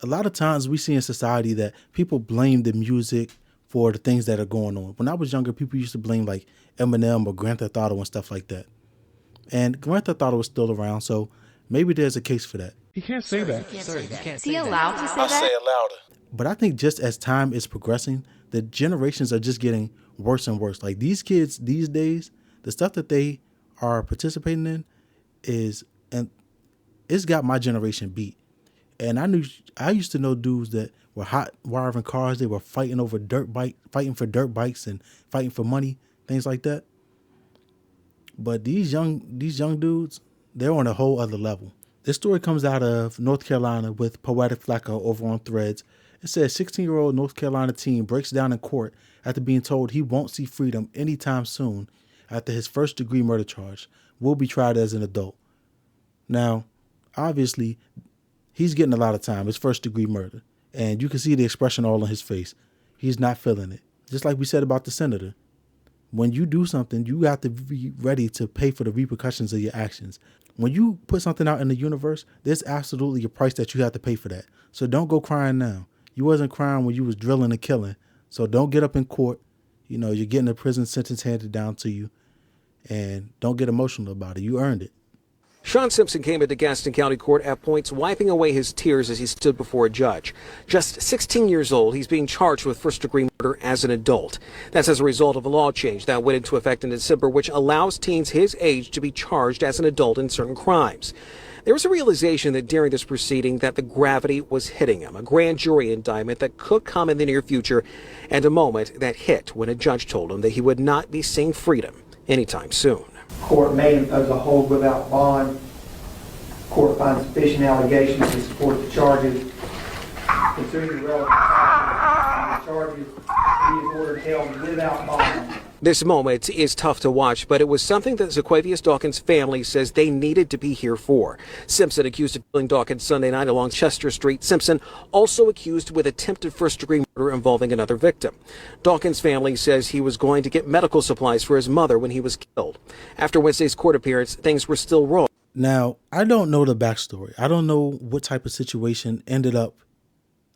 A lot of times we see in society that people blame the music for the things that are going on. When I was younger, people used to blame like Eminem or Grand Theft Auto and stuff like that. And Grand Theft Auto is still around, so maybe there's a case for that. You can't say that. Is he allowed to say that? It louder. But I think just as time is progressing, the generations are just getting worse and worse. Like these kids these days, the stuff that they are participating in is, and it's got my generation beat. And I used to know dudes that were hot wiring cars. They were fighting over fighting for dirt bikes and fighting for money, things like that. But these young dudes, they're on a whole other level. This story comes out of North Carolina with Poetic Flacco over on Threads. It says 16-year-old North Carolina teen breaks down in court after being told he won't see freedom anytime soon after his first-degree murder charge will be tried as an adult. Now, obviously, he's getting a lot of time. It's first-degree murder. And you can see the expression all on his face. He's not feeling it. Just like we said about the senator. When you do something, you have to be ready to pay for the repercussions of your actions. When you put something out in the universe, there's absolutely a price that you have to pay for that. So don't go crying now. You wasn't crying when you was drilling and killing. So don't get up in court. You know, you're getting a prison sentence handed down to you. And don't get emotional about it. You earned it. Sean Simpson came into Gaston County Court at points wiping away his tears as he stood before a judge. Just 16 years old, he's being charged with first-degree murder as an adult. That's as a result of a law change that went into effect in December, which allows teens his age to be charged as an adult in certain crimes. There was a realization that during this proceeding that the gravity was hitting him, a grand jury indictment that could come in the near future, and a moment that hit when a judge told him that he would not be seeing freedom anytime soon. Court may impose a hold without bond. Court finds sufficient allegations to support the charges. Considering the relevant factors and the charges, he is ordered held without bond. This moment is tough to watch, but it was something that Zaquavius Dawkins' family says they needed to be here for. Simpson accused of killing Dawkins Sunday night along Chester Street. Simpson also accused with attempted first-degree murder involving another victim. Dawkins' family says he was going to get medical supplies for his mother when he was killed. After Wednesday's court appearance, things were still raw. Now, I don't know the backstory. I don't know what type of situation ended up.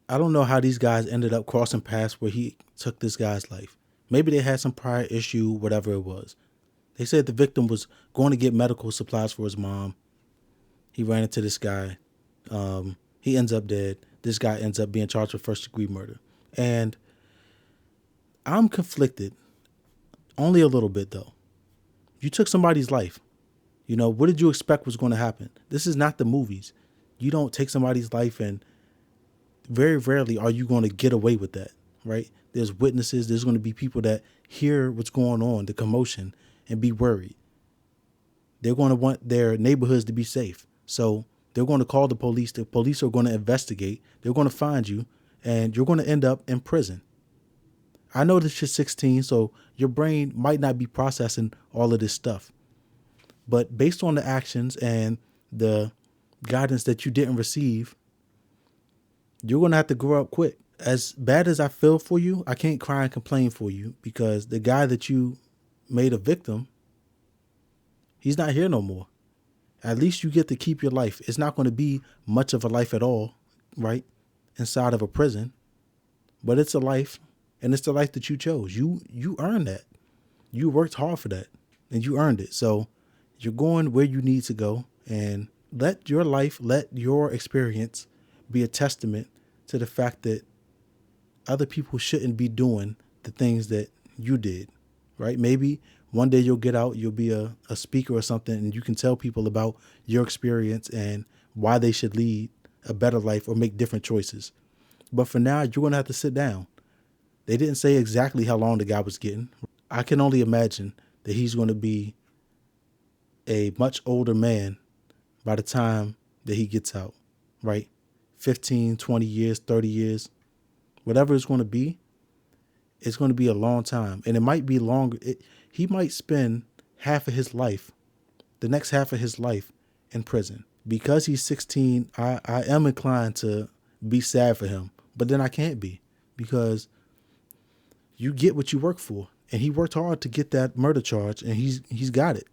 I don't know how these guys ended up crossing paths where he took this guy's life. Maybe they had some prior issue, whatever it was. They said the victim was going to get medical supplies for his mom. He ran into this guy. He ends up dead. This guy ends up being charged with first-degree murder. And I'm conflicted, only a little bit, though. You took somebody's life. You know, what did you expect was going to happen? This is not the movies. You don't take somebody's life, and very rarely are you going to get away with that, right? There's witnesses. There's going to be people that hear what's going on, the commotion, and be worried. They're going to want their neighborhoods to be safe. So they're going to call the police. The police are going to investigate. They're going to find you, and you're going to end up in prison. I know that you're 16, so your brain might not be processing all of this stuff. But based on the actions and the guidance that you didn't receive, you're going to have to grow up quick. As bad as I feel for you, I can't cry and complain for you, because the guy that you made a victim, he's not here no more. At least you get to keep your life. It's not going to be much of a life at all, right? Inside of a prison. But it's a life, and it's the life that you chose. You earned that. You worked hard for that, and you earned it. So you're going where you need to go, and let your life, let your experience be a testament to the fact that other people shouldn't be doing the things that you did, right? Maybe one day you'll get out, you'll be a speaker or something, and you can tell people about your experience and why they should lead a better life or make different choices. But for now, you're going to have to sit down. They didn't say exactly how long the guy was getting. I can only imagine that he's going to be a much older man by the time that he gets out, right? 15, 20 years, 30 years. Whatever it's going to be a long time. And it might be longer. He might spend half of his life, the next half of his life, in prison. Because he's 16, I am inclined to be sad for him. But then I can't be, because you get what you work for. And he worked hard to get that murder charge, and he's got it.